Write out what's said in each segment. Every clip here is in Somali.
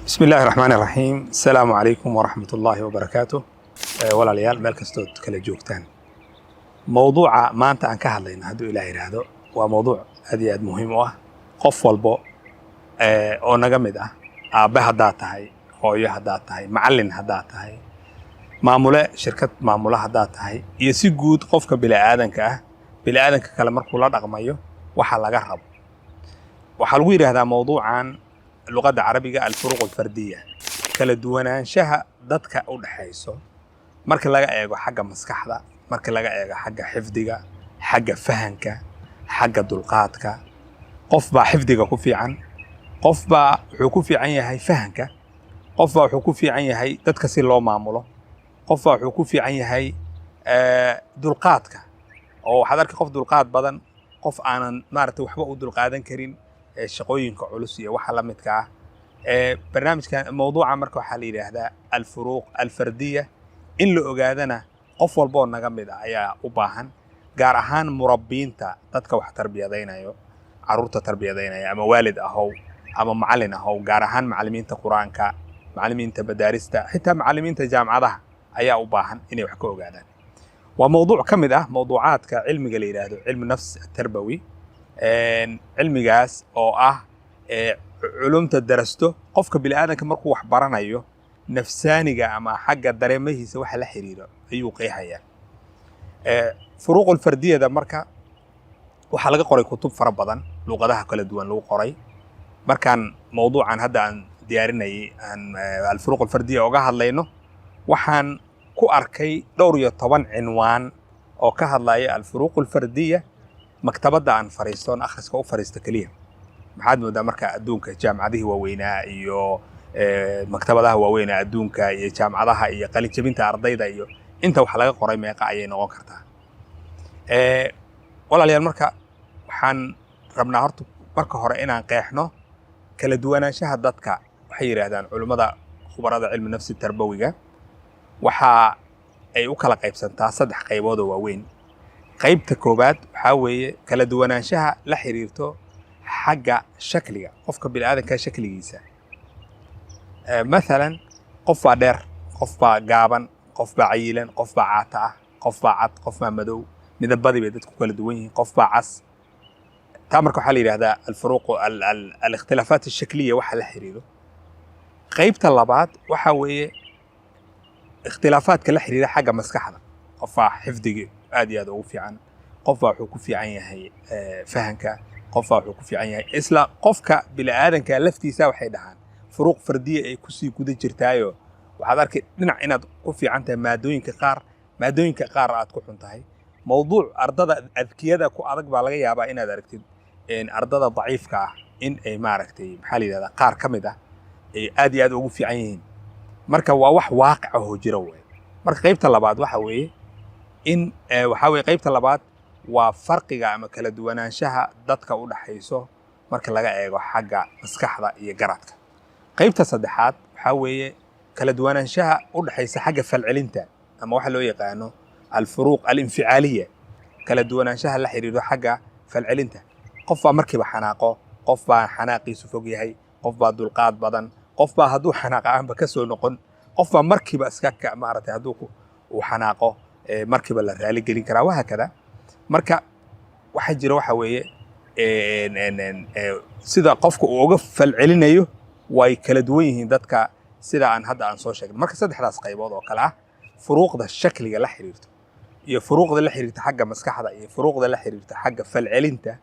بسم الله الرحمن الرحيم. السلام عليكم ورحمة الله وبركاته. ولا ليال مالك استود كلا جوكتان. موضوع ما أنت أنك هذا هدو إلهي هذا وموضوع هذه مهم قف والبو أو نجمد أبه هداتهاي هو يهداتهاي معلن هداتهاي معمولة شركة معمولة هداتهاي يسيجود قفك بلا آدنك كلام مركولا رقميه وحلا جرب وحلوير هذا موضوع عن اللغة العربية الفروق الفردية كلا دوانانشها dadka u dhaxayso marka laga eego xagga maskaxda marka laga eego xagga xifdiga xagga fahanka xagga dulqaadka qof baa xifdiga ku fiican qof baa wuxuu ku fiican yahay fahanka qof baa wuxuu ku fiican yahay dadka si loo maamulo qof baa wuxuu ku fiican yahay dulqaadka oo waxaad arkay qof dulqaad badan qof aanan maaragtay waxba u dulqaadan karin shaqooyinka culus iyo waxa la midka ah برنامج موضوع مركو حالي هذا الفروق الفردية إن لو أجادنا قفل بون نجمد يا أباهن جارهان مربين تدك وح تربية دينا يو عروض تربية دينا يا أما والد أهو أما معلن أهو جارهان معلمين تقرآن كا معلمين تبدارس حتى معلمين تجامعة ده يا أباهن إني وحكوا أجادنا وموضوع كم ده موضوعات كعلم قليل هذا علم النفس التربوي علم جاس أو علومته درسته قفك بالآدم مركو wax baranayo nafsaaniga ama xagga dareemahiisa waxa la xiriiro ayuu qeexaya furuq alfardiyada marka waxa laga qoray kutub fara badan luqadaha kala duwan lagu qoray markan mawduucan hadda aan diyaarinay aan alfuruq alfardiya uga hadlayno waxaan ku arkay dhowr iyo 10 cinwaan oo ka hadlaya alfuruq alfardiya maktabada aan fariistoon akhriska u fariisto kaliya maxaad moodaa marka adduunka jaamacadaha waaweynaa iyo maktabadaha waaweynaa adduunka iyo jaamacadaha iyo qalin jabinta ardayda iyo inta wax laga qoray meeqa ayay noqon kartaa walaalayaal marka waxaan rabnaa horta marka hore inaan qeexno kala duwanaanshaha dadka waxay yiraahdaan culimada khubarada cilmi nafsi tarbawiga waxa ay u kala qaybsantaa saddex qaybood oo waaweyn qaybta koobaad waxa weeye kala duwanaanshaha la xiriirto حاجة شكلية قفك بالآدم كشكليسة مثلا قف دير قف جابن قف عيلن قف عتاء قف عط قف مدو مدبدي بيدك كل دوين قف عس تامرك حالي هذا الفروق الاختلافات الشكلية وحل حريره غيب طلبات وحوي اختلافات كل حريره حاجة مسكحة قف حفظي آدي هذا وفي عن قف حكوا في عين هي فهنك قفا wuxuu ku fiican yahay isla qofka bilaadanka laftiisa waxay dhahaan furuq fardiye ay ku sii guda jirtaayo waxaad arkay dhinac inaad ku fiican tahay maadooyinka qaar aad ku xun tahay mawduuc ardada adkiyada ku adag baa laga yaabaa inaad aragtid in ardada daciifka ah in ay maaragtay maxaa la yiraahdaa qaar kamid ah ay aad iyo aad ugu fiican yihiin marka waa wax waaqic ah oo jira way marka qaybta labaad waxa weeye in waxa weeye qaybta labaad waa farqiga ama kala duwanaanshaha dadka u dhaxayso marka laga eego xagga maskaxda iyo garadka qaybta saddexaad waxa weeye kala duwanaanshaha u dhaxaysa xagga falcelinta ama waxa loo yaqaano alfuruq alinficaaliya kala duwanaanshaha la xiriiro xagga falcelinta qof baa markiiba xanaaqo qof baa xanaaqiisu fog yahay qof baa dulqaad badan qof baa hadduu xanaaqo aanba ka soo noqon qof baa markiiba iska maaragtay hadduu uu xanaaqo markiiba la raali gelin karaa waxa kada marka waxa jira waxa weeye sida qofku uu uga falcelinayo way kala duwan yihiin dadka sida aan hadda aan soo sheegnay marka saddexdaas qaybood oo kala ah furuuqda shakliga la xiriirto iyo furuuqda la xiriirta xagga maskaxda iyo furuuqda la xiriirta xagga falcelinta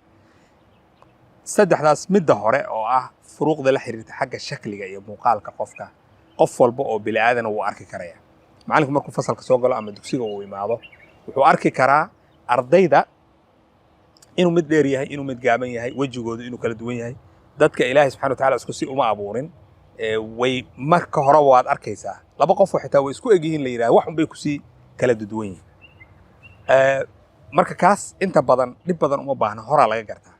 saddexdaas midda hore oo ah furuuqda la xiriirta xagga shakliga iyo muuqaalka qofka qof walba oo bilaadan uu arki karaya macallinku markuu fasalka soo galo ama dugsiga uu imaado wuxuu arki karaa ardayda inuu mid dheer yahay inuu mid gaaban yahay wajigoodu inuu kala duwan yahay dadka ilaahay subxaanahu wa ta'aala isku si uma abuurin way marka hore waad arkaysaa laba qof oo xitaa way isku egyihiin la yiraahdo wax un bay ku sii kala duwan yihiin marka kaas inta badan dib badan uma baahna hora laga gartaa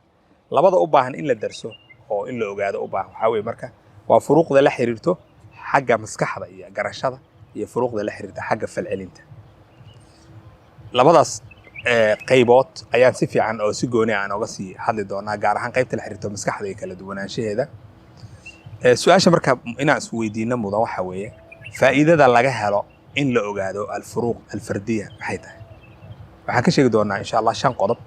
labada u baahan in la darso oo in la ogaado u baahan waxa weeye marka waa furuuqda la xiriirto xagga maskaxda iyo garashada iyo furuuqda la xiriirta xagga falcelinta labadaas qaybood ayaan si fiican oo si gooni ah aan uga sii hadli doonaa gaar ahaan qaybta la xiriirto maskaxda iyo kala duwanaanshaheeda su-aasha marka inaan isweydiino mudan waxa weeye faa'iidada laga helo in la ogaado alfuruuq alfardiya maxay tahay waxaan ka sheegi doonaa insha allah 5 qodob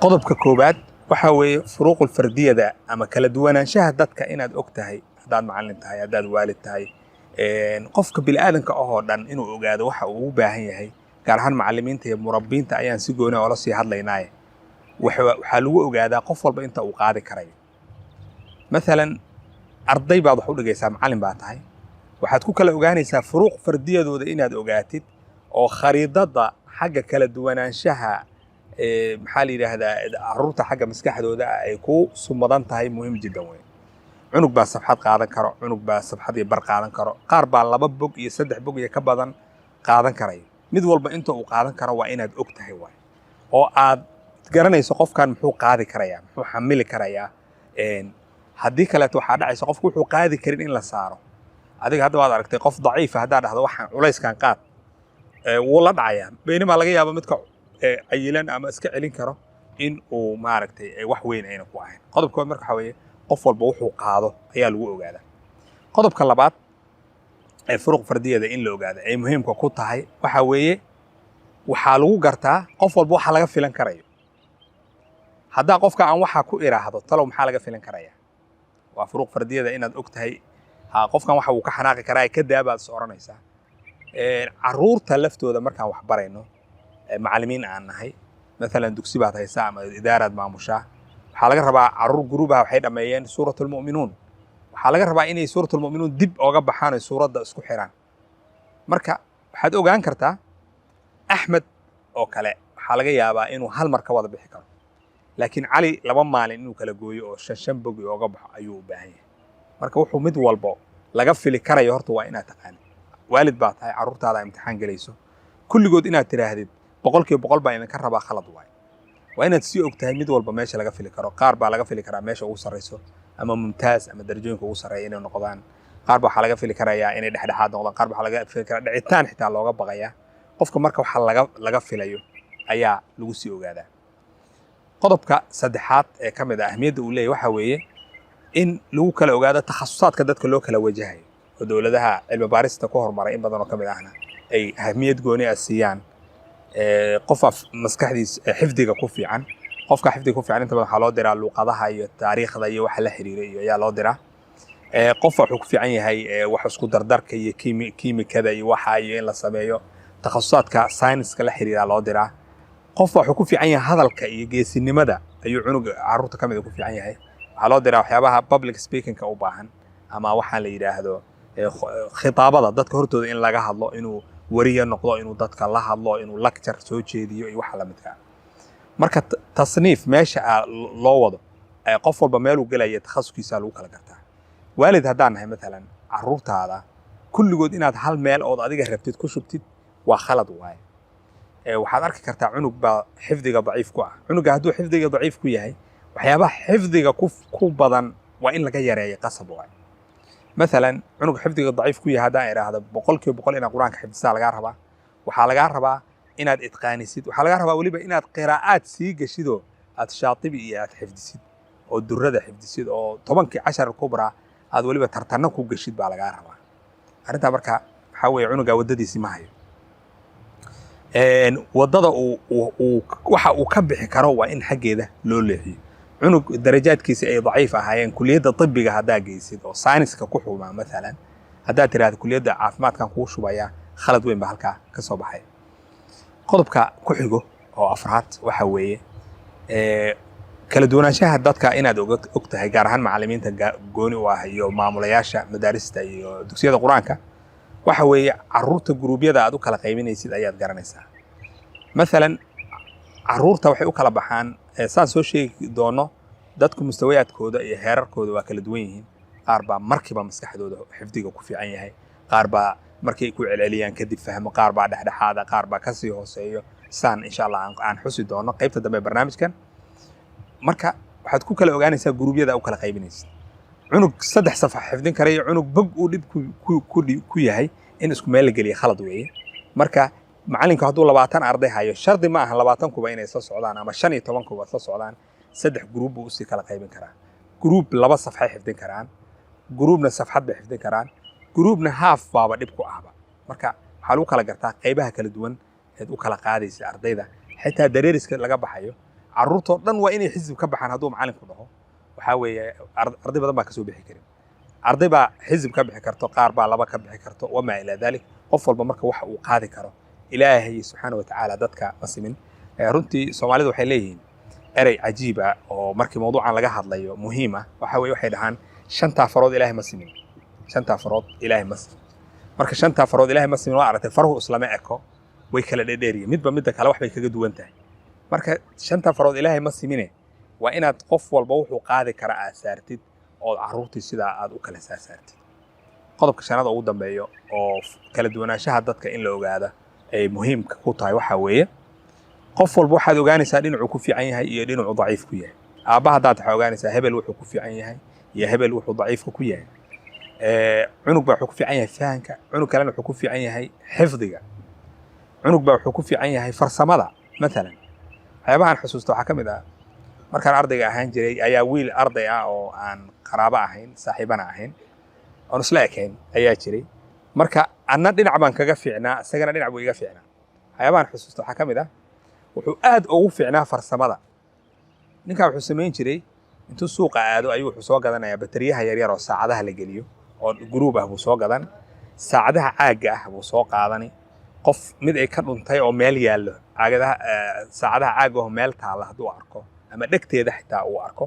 qodobka koobaad waxa weeye furuuqul fardiyada ama kala duwanaanshaha dadka inaad og tahay haddaad macallin tahay haddaad waalid tahay qofka bilaadanka oo dhan inuu ogaado waxa uu u baahan yahay gaar ahaan macallimiinta iyo murabbiinta ayaan si gooni oo la sii hadlaynaaye waxaa lagu ogaadaa qof walba inta uu qaadi karayo مثلا arday baad wax u dhigaysaa macallin baa tahay waxaad ku kala ogaanaysaa furuuq fardiyadooda inaad ogaatid oo khariidada xagga kala duwanaanshaha maxaa la yiraahdaa caruurta xagga maskaxdooda ay ku sumadan tahay muhiim jiddan weyn cunug baa safxad qaadan karo cunug baa safxad iyo bar qaadan karo qaar baa 2 bog iyo 3 bog iyo ka badan qaadan karay mid walba inta uu qaadan karo waa inaad og tahay waay oo aad garanayso qofkan muxuu qaadi karayaa muxuu xamili karayaa haddii kaleeto waxaa dhacaysa qofku wuxuu qaadi karin in la saaro adiga hadda waad aragtay qof daciif ah haddaa dhahdo waxaan culayskan qaad wuu la dhacayaa beenima laga yaabo midka cayilan ama iska celin karo in uu maaragtay wax weyn ayna ku ahayn qodobka marka waxa weeye qof walba wuxuu qaado ayaa lagu ogaadaa qodobka labaad ee furuq fardiyada in la ogaado ay muhiimka ku tahay waxa weeye waxaa lagu gartaa qof walba waxa laga filan karayo haddaa qofka aan waxa ku iraahdo talow maxaa laga filan karayaa waa furuq fardiyada inaad og tahay qofkan waxa uu ka xanaaqi karaa ka daabaad sooranaysaa caruurta laftooda markaan wax barayno macallimiin aan nahay مثلا dugsi baad haysaa ama idaarad maamushaa waxaa laga rabaa caruur gruubaha waxay dhameeyeen suuratul mu'minuun waxaa laga rabaa inay suuratul mu'minuun dib oga baxaan oo suuradda isku xiraan marka waxaad ogaan kartaa Ahmed oo kale waxaa laga yaabaa inuu hal mar ka wada bixi karo laakiin cali 2 maalin inuu kala gooyo oo 5 bog oga baxo ayuu u baahan yahay marka wuxuu mid walba laga fili karayo horta waa inaad taqaan waalid baa tahay caruurtaada imtixaan galayso kulligood inaad tiraahdid 100% baa idin ka rabaa khalad waay waa inaad sii og tahay mid walba meesha laga fili karo qaar baa laga fili karaa meesha ugu sareyso ama mumtaaz ama darajooyinka ugu sareeya inay noqdaan qaar baa waxa laga fili karayaa inay dhexdhexaad noqdaan qaar baa laga fili karaa dhicitaan xitaa looga baqayaa qofka marka waxa laga filayo ayaa lagu sii ogaadaa qodobka saddexaad ee kamid ah ahmiyadda uu leeyahay waxa weeye in lagu kala ogaado takhasusaadka dadka loo kala wajahayo oo dawladaha cilmi baarista ku hormaray in badan oo kamid ahna ay ahmiyad gooni ah siiyaan qof maskaxdiis xifdiga ku fiican qofka xifdiga ku fiican inta badan waxa loo diraa luqadaha iyo taariikhda iyo waxa la xiriiray iyo ayaa loo diraa qof wuxuu ku fiican yahay wax isku dardarka iyo kiimikada iyo waxa iyo in la sameeyo takhasusaadka science-ka la xiriira loo diraa qof wuxuu ku fiican yahay hadalka iyo geesinimada ayuu cunug caruurta kamid ku fiican yahay waxa loo diraa waxyaabaha public speaking-ka u baahan ama waxa la yiraahdo khitaabada dadka hortooda in laga hadlo inuu wariye noqdo inuu dadka la hadlo inuu lecture soo jeediyo iyo waxa la midka marka tasniif meesha loo wado qof walba meel uu galaya takhasuskiisa lagu kala gartaa waalid haddaan nahay مثلا caruurtaada kulligood inaad hal meel oo adiga rabtid ku shubtid waa khalad waay waxaad arki kartaa cunug baa xifdiga daciif ku ah cunuga hadduu xifdiga daciif ku yahay waxyaabaha xifdiga ku badan waa in laga yareeyo qasab waay مثلا cunug xifdiga daciif ku yahay haddaan iraahdo 100% inaad quraanka xifdisaa laga rabaa waxaa laga rabaa inaad itqaanisid waxaa laga rabaa waliba inaad qiraa'aad sii gashido aad shaatibi iyo aad xifdisid oo durrada xifdisid oo 10 cashar kubra aad waliba tartanno ku gashid baa laga rabaa arinta marka waxa weeye cunuga wadadiisi ma hayo wadada waxa uu ka bixi karo waa in xageeda loo leexiyo cunug darajaadkiisa ay daciif ahaayeen kuliyada tibbiga hadaa geysid oo science-ka ku xuma مثلا hadaa tiraahdo kuliyada caafimaadkan ku shubaya khalad weyn ba halka ka soo baxay qodobka ku xigo oo afraad waxa weeye kala duwanaanshaha dadka inaad og tahay gaar ahaan macallimiinta gooni u ah iyo maamulayaasha madaarista iyo dugsiyada quraanka waxa weeye caruurta gruubyada aad u kala qaybinaysid ayaad garanaysaa مثلا caruurta waxay u kala baxaan saan soo sheegi doono dadku mustawayaadkooda iyo heerarkooda waa kala duwan yihiin qaar baa markiiba maskaxdooda xifdiga ku fiican yahay qaar baa markay ku celceliyaan kadib fahmo qaar baa dhexdhexaada qaar baa ka sii hooseeyo saan insha Allah aan xusi doono qaybta dambe barnaamijkan marka waxaad ku kala ogaanaysaa gruubyada u kala qaybinaysid cunug 3 safx xifdin karayo cunug bog uu dib ku yahay in isku meel la geliyo khalad weeye marka macalinku hadduu 20 arday hayo shardi ma aha 20 kuba inay soo socdaan ama 15 kuba soo socdaan 3 group uu si kala qaybin karaa group 2 safxay xifdin karaan جروبنا صفحات بحفظ كران جروبنا هاف بابا دبكو أهبا مركا حلو كلا جرتا قيبها كلا دوان هاد وكلا قاديس أرضيدا حتى دريرس كلا جاب حيو عروتو دن وإني حزب كبحان هادو معلم كله وحاوي أرضي بدل ما كسو بحي كريم أرضي با حزب كبحي كرتو قاربا لبا كبحي كرتو وما إلى ذلك قفل بمركا وح وقادي كرو إلهي سبحانه وتعالى دتك مسلمين runtii Soomaalidu waxay leeyihiin eray cajiib ah oo markii mowduucan laga hadlayo muhiim ah waxa weeye waxay dhahaan shanta farood Ilaahay ma simin shanta farood Ilaahay ma simin marka shanta farood Ilaahay ma simin waa aragtay faruhu islaama eko way kala dheereeyeen midba midda kale wax bay kaga duwan tahay marka shanta farood Ilaahay ma simine waa inaad qof walba wuxuu qaadi kara asaartid oo caruurtii sida aad u kala saartid qodobka shanaad ugu dambeeyo oo kala duwanaanshaha dadka in la ogaado ay muhiim ku tahay waxa weeye qof walba waxaad ogaanaysaa dhinacuu ku fiican yahay iyo dhinacuu daciif ku yahay aabaha hadaad ogaanaysaa hebel wuxuu ku fiican yahay iyo hebel wuxuu daciif ku yahay cunug baa wuxuu ku fiican yahay fahanka cunug kalena wuxuu ku fiican yahay xifdiga cunug baa wuxuu ku fiican yahay farsamada مثلا waxyaabahan xusuusto waxa kamid ah markaan ardayga ahaan jiray ayaa wiil arday ah oo aan qaraabo ahayn saaxiibana ahayn oo isla ekeen ayaa jiray marka anna dhinac baan kaga fiicnaa isagana dhinac buu iga fiicnaa waxyaabahan xusuusto waxa kamid ah wuxuu aad ugu fiicnaa farsamada ninka wuxuu sameyn jiray intuu suuqa aado ayuu wuxuu soo gadanayaa bateriyaha yar yar oo saacadaha la geliyo oo group ah buu soo gadan saacadaha caaga ah buu soo qaadani qof mid ay ka dhuntay oo meel yaalo caagadaha saacadaha caaga oo meel taala haduu arko ama dhagteeda xitaa uu arko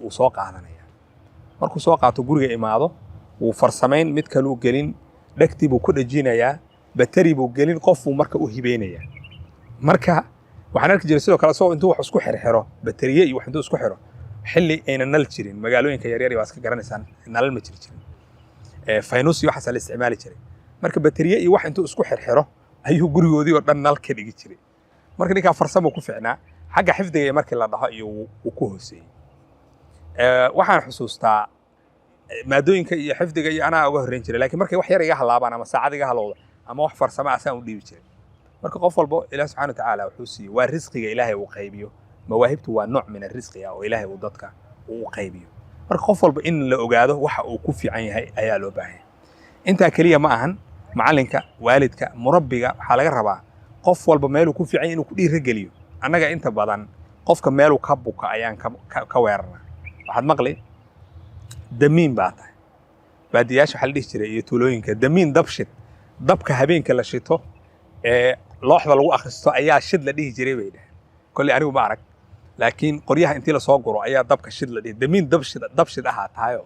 uu soo qaadanaya markuu soo qaato guriga imaado uu farsameyn mid kale uu gelin dhagtii buu ku dhajinayaa bateri buu gelin qof uu marka u hibeynaya marka waxaan arki jiray sidoo kale soo intuu wax isku xirxiro bateriye iyo wax intuu isku xiro xilli ayna nal jirin magaalooyinka yar yar waa iska garanaysan nal ma jirin faynuus iyo waxa la isticmaali jiray marka bateriye iyo wax intuu isku xirxiro ayuu gurigoodii oo dhan nal ka dhigi jiray marka ninka farsamo ku fiicnaa xagga xifdiga markii la dhaho iyo uu ku hooseeyay waxaan xusuustaa maadooyinka iyo xifdiga iyo ana uga horreyn jiray laakiin markay wax yar iga halaabaan ama saacad iga halowda ama wax farsamo asaan u dhiibi jiray marka qof walba Ilaahay subhanahu wa ta'ala wuxuu siiyay waa risqiga Ilaahay uu qaybiyo mawaahibtu waa nooc min risqiga oo Ilaahay uu dadka uu qaybiyo marka qof walba in la ogaado waxa uu ku fiican yahay ayaa loo baahan inta kaliya ma ahan macalinka waalidka murabbiga waxa laga rabaa qof walba meel uu ku fiican inuu ku dhiirigeliyo annaga inta badan qofka meel uu ka buka ayaan ka weerarnaa waxaad maqli damiin baa tahay baadiyaasha waxa la dhihi jiray iyo tuulooyinka damiin dabshid dabka habeenka la shito looxda lagu akhristo ayaa shid la dhihi jiray bay dhahay kulli anigu ma arag laakiin qoryaha intii la soo guro ayaa dabka shid la dhihi damiin dabshid aha tahayo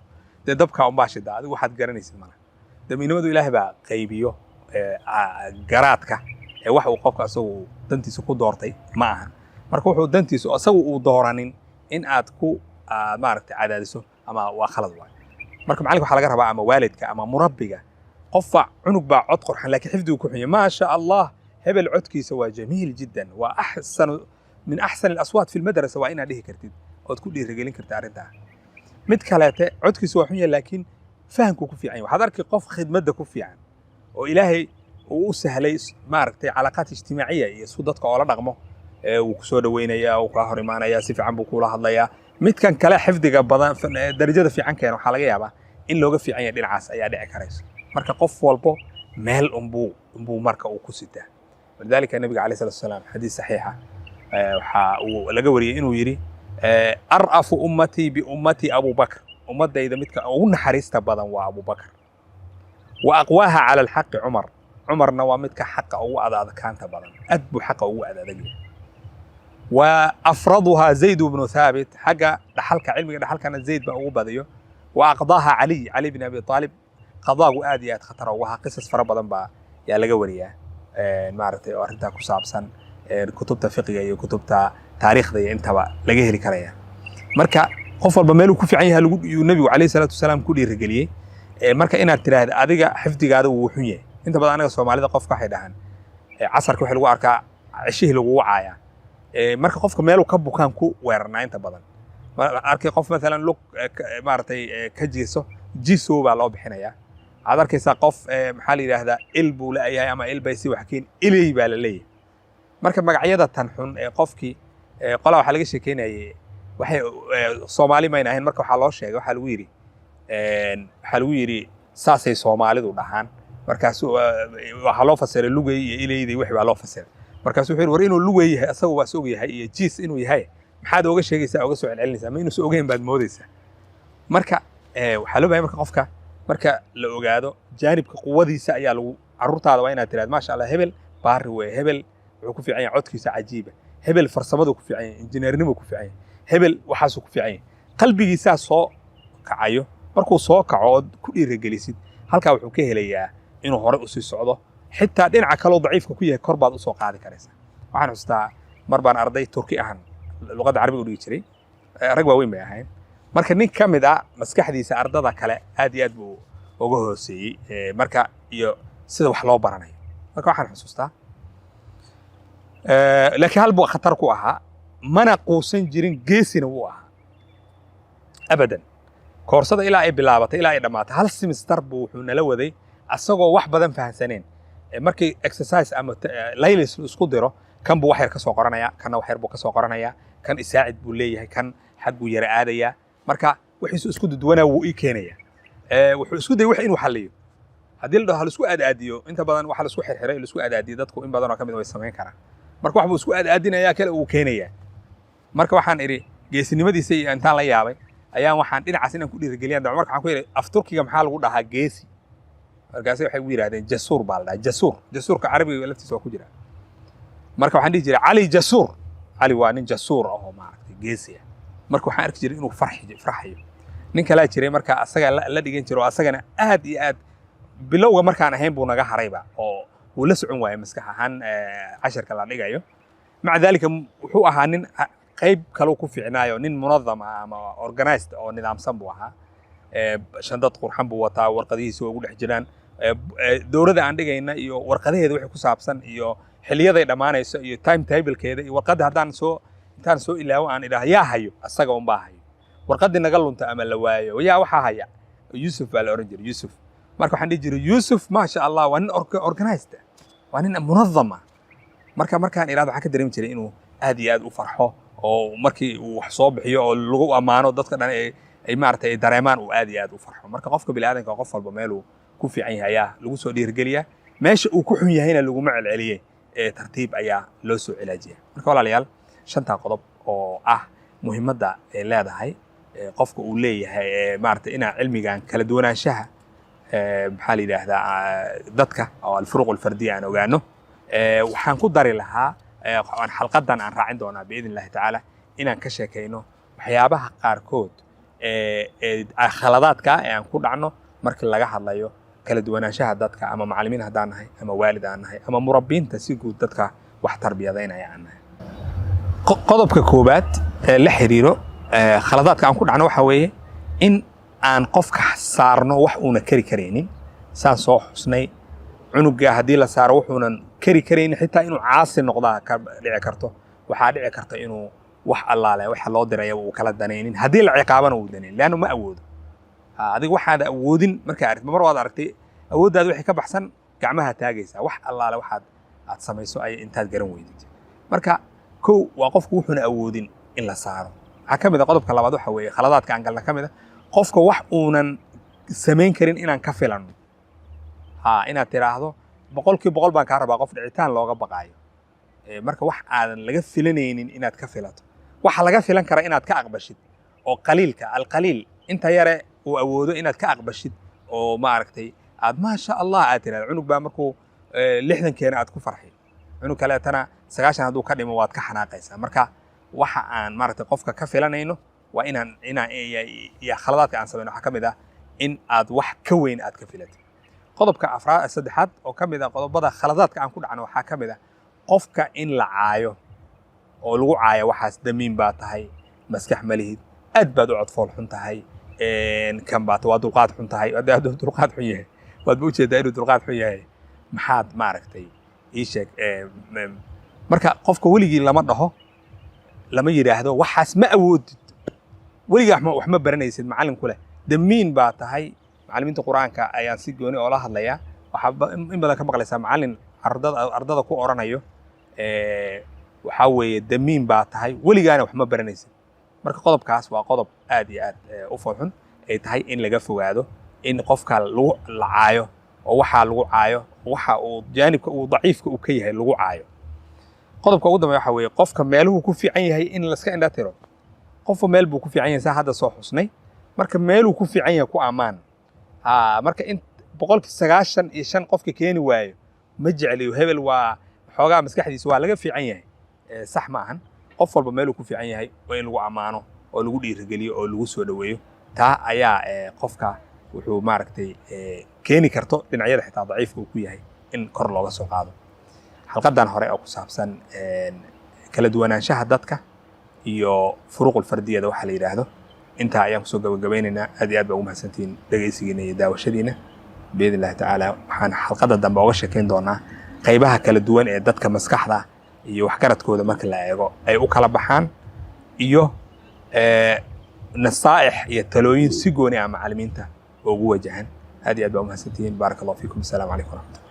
de dabka uma shida adigu waxaad garanaysid mana damiinimadu Ilaahay baa qaybiyo garaadka wax uu qofka asagu dantiisa ku doortay ma aha marka wuxuu dantiisa asagu uu dooranin in aad ku maaragtay cadaadiso ama waa khalad waay marka macallinka waxa laga rabaa ama waalidka ama murabbiga qofka cunug baa cod qorxan laakiin xifdigu ku xun ma sha Allah hebel codkiisa waa jamiil jiddan waa ahsan min ahsan al-aswat fi al-madrasa wa ina dhihi kartid oo ku dhiirigelin kartaa arinta mid kaleete codkiisa waa xun yahay laakiin fahamku ku fiican waxaad arkay qof khidmadda ku fiican oo Ilaahay uu sahlay maaragtay calaaqaad ijtimaaciya iyo soo dadka oo la dhaqmo uu ku soo dhaweynaya oo ka hor imaanaya si fiican buu kula hadlaya midkan kale xifdiga badan darajada fiican keen waxa laga yaabaa in looga fiican yahay dhinacaas ayaa dhici karaysa marka qof walbo meel umbu marka uu ku sitaa walidaalika nabiga kaleey sallallahu alayhi wasallam xadiis saxiixa waxa uu laga wariyay inuu yiri ar'afu ummati bi ummati Abu Bakr ummadayda midka ugu naxariista badan waa Abu Bakr wa aqwaha ala al-haqq Umar Umarna waa midka xaqa ugu adkaanta badan adbu xaqa ugu adagay wa afraduha Zayd ibn Thabit xaga dhaxalka cilmiga dhaxalkana Zayd baa ugu badayo wa aqdaha Ali ibn Abi Talib qadaagu aad iyo aad khatar waxa qisas fara badan baa yaa laga wariyaa maaragtay oo arinta ku saabsan kutubta fiqiga iyo kutubta taariikhda iyo intaba laga heli karaya marka qof walba meel uu ku fiican yahay lagu nabigu kaleey salaatu wasalaam ku dhiirigeliyay marka inaad tiraahdo adiga xifdigaada wuu xun yahay inta badan anaga Soomaalida qofka waxay dhahan casarka waxa lagu arkaa cishii lagu wacaaya marka qofka meel uu ka bukaan ku weerarnaa inta badan arkay qof مثلا lug maartay ka jiiso jiiso baa loo bixinaya aad arkaysa qof maxaa la yiraahdaa il buu leeyahay ama il bay si wax keen ilay baa la leeyahay marka magacyada tan xun qofkii qola waxa laga sheekeynayay waxay Soomaali ma ahayn marka waxa loo sheegay waxa lagu yiri waxaa lagu yidhi saasay Soomaalidu dhahaan markaasuu waxaa loo fasiray lugay iyo ilayday wixii baa loo fasiray markaasuu wuxuu yidhi war inuu lugay yahay asagu waa soo yahay iyo jiis inuu yahay maxaad oga sheegaysaa oga soo celcelinaysaa ma inuu soo ogeyn baad moodaysaa marka waxaa loo baahay marka qofka marka la ogaado jaanibka quwadiisa ayaa lagu carruurtaada waa inaad tiraahdo maasha Allah hebel baari weeye hebel wuxuu ku fiican yahay codkiisa cajiiba hebel farsamadu ku fiican yahay injineernimo ku fiican yahay hebel waxaasuu ku fiican yahay qalbigiisaa soo kacayo markuu soo kaco ood ku dhiirigelisid halkaa wuxuu ka helayaa inuu hore u sii socdo xitaa dhinaca kaloo daciifka ku yahay kor baad u soo qaadi karaysaa waxaan xustaa mar baan arday turki ahan luqadda carabiga u dhigi jiray rag waaweyn bay ahayn marka nin ka mid ah maskaxdiisa ardada kale aad iyo aad buu uga hooseeyey marka iyo sida wax loo baranayo marka waxaan xusuustaa laakiin hal buu khatar ku ahaa mana quusan jirin geesina wuu ahaa abadan koorsada ilaa ay bilaabatay ilaa ay dhammaatay hal semester buu wuxuu nala waday asagoo wax badan fahansaneen markii exercise ama laylis isku diro kan buu wax yar ka soo qoranaya kana wax yar buu ka soo qoranaya kan isaacid buu leeyahay kan xag buu yara aadaya marka wixiisu isku duwanaa wuu ii keenaya wuxuu isku day wax inuu xalliyo haddii la dhaho hal isku aadaadiyo inta badan waxa la isku xirxiray la isku aadaadiyo dadku in badan oo ka mid way samayn karaan marka wax buu isku aadaadinaya kale uu keenaya marka waxaan iri geesinimadiisa iyo intaan la yaabay ayaan waxaan dhinacaas inaan ku dhiirigeliyaan marka waxaan ku yiri af turkiga maxaa lagu dhahaa geesi markaas waxay u yiraahdeen jasuur baa la dhahaa jasuurka carabiga laftiisa waa ku jira marka waxaan dhihi jiray cali jasuur cali waa nin jasuur ah oo maaragtay geesi ah marka waxaan arki jiray inuu farxayo nin kale jiray marka asaga la dhigan jiro asagana aad iyo aad bilowga markaan ahayn buu naga harayba oo uu la socon waayay maskax ahaan casharka la dhigayo maca dalika wuxuu ahaa nin qayb kale ku fiicnaayo nin munadam ama organized oo nidaamsan buu ahaa shandad qurxan buu wataa warqadihiisa ugu dhex jiraan dowladda aan dhigayna iyo warqadaheeda wixii ku saabsan iyo xiliyaday dhamaanayso iyo time table-keeda iyo warqadda haddaan intaan soo ilaawo aan idhaah yaa hayo asaga un baa hayo warqaddii naga lunta ama la waayo yaa waxaa haya Yusuf baa la oran jiray Yusuf marka waxaan dhihi jiray Yusuf maasha Allah waa nin organized waa nin munadam markaan iraado waxaan ka dareemi jiray inuu aad iyo aad u farxo oo markii uu wax soo bixiyo oo lagu amaano dadka dhan ay maartay dareemaan uu aad iyo aad u farxo marka qofka bini'aadanka qof walba meel uu ku fiican yahay ayaa lagu soo dhiirigeliyaa meesha uu ku xun yahayna lagu ma celceliyay tartiib ayaa loo soo cilaajiya marka walaalayaal shanta qodob oo ah muhiimadda ay leedahay qofka uu leeyahay maartay ina cilmigan kala duwanaanshaha maxaa la yiraahdaa dadka oo al-furuq al-fardiyya aan ogaano waxaan ku dari lahaa aan xalqadan aan raacin doonaa biidin Allah taala inaan ka sheekayno waxyaabaha qaarkood khaladaadka aan ku dhacno markii laga hadlayo kala duwanaanshaha dadka ama macallimiin haddaan nahay ama waalid aan nahay ama murabbiinta si guud dadka wax tarbiyadaynaya aan nahay qodobka koobaad la xiriiro khaladaadka aan ku dhacno waxa weeye in aan qofka saarno wax uuna kari kareynin saan soo xusnay cunuga haddii la saaro wuxuunan kari kareynin xitaa inuu caasi noqdaa ka dhici karto waxaa dhici karta inuu wax allaale waxa loo diray uu kala danaynin haddii la ciqaabana uu danaynin laana ma awoodo adiga waxaad awoodin marka aragtid mar waad aragtay awooddaada wixii ka baxsan gacmaha taagaysa wax allaale waxaad samayso ay intaad garan weydid marka kow waa qofku wuxuuna awoodin in la saaro waxa kamid ah qodobka labaad waxa weeye khaladaadka aan galna kamid ah qofka wax uunan samayn karin inaan ka filano inaad tiraahdo 100% baan ka rabaa qof dhicitaan looga baqaayo marka wax aadan laga filanaynin inaad ka filato waxa laga filan kara inaad ka aqbashid oo qaliilka alqaliil inta yare uu awoodo inaad ka aqbashid oo ma aragtay aad ma sha Allah aad tiraahdo cunug baa markuu 60 keena aad ku farxay cunug kale tana 90 haduu ka dhimo waad ka xanaaqaysaa marka waxa aan ma aragtay qofka ka filanayno waa inaan ya khaladaadka aan sameeyno waxa kamid ah in aad wax ka weyn aad ka filato qodobka saddexaad oo kamid ah qodobada khaladaadka aan ku dhacno waxa kamid ah qofka in la caayo oo lagu caayo waxaas damiin baa tahay maskax malihid aad baad u codfool xun tahay kan baad waa dulqaad xun tahay aad dulqaad xun yahay waad u jeedaa inuu dulqaad xun yahay maxaad ma aragtay ii sheeg marka qofka weligii lama dhaho lama yiraahdo waxaas ma awoodid weligaa wax ma baranaysid macallinku leh damiin baa tahay macallimiinta quraanka ayaan si gooni oo la hadlayaa waxa in badan ka maqlaysaa macallin ardada ku oranayo waxa weeye damiin baa tahay weligaana wax ma baranaysid marka qodobkaas waa qodob aad iyo aad u fudud ay tahay in laga fogaado in qofka lagu lacaayo oo waxa lagu caayo waxa uu jaanibka uu daciifka uu ka yahay lagu caayo qodobka ugu dambeeya waxa weeye qofka meeluhu ku fiican yahay in la iska indha tiro qofka meel buu ku fiican yahay hadda soo xusnay marka meeluu ku fiican yahay ku amaan marka in 95 qofka keeni waayo ma jecliyo hebel waa xoogaa maskaxdiisa waa laga fiican yahay sax ma ahan qof walba meeluu ku fiican yahay oo in lagu amaano oo lagu dhiirigeliyo oo lagu soo dhaweeyo taa ayaa qofka wuxuu maaragtay keeni karto dhinacyada xitaa daciifka uu ku yahay in kor looga soo qaado xalqadan hore oo ku saabsan kala duwanaanshaha dadka iyo furuuqul fardiyada waxa la yiraahdo inta ayaan kusoo gabagabaynaynaa aad iyo aad baa ugu mahadsantihiin dhageysigiina iyo daawashadiina باذن الله تعالى waxaan xalqada dambe uga sheekeyn doonaa qaybaha kala duwan ee dadka maskaxda iyo wax garadkooda marka la eego ay u kala baxaan iyo nasaaix iyo talooyin si gooni ah macallimiinta ugu wajahan aad iyo aad baa u mahadsantihiin barakallahu fiikum assalamu alaykum wa rahmatullahi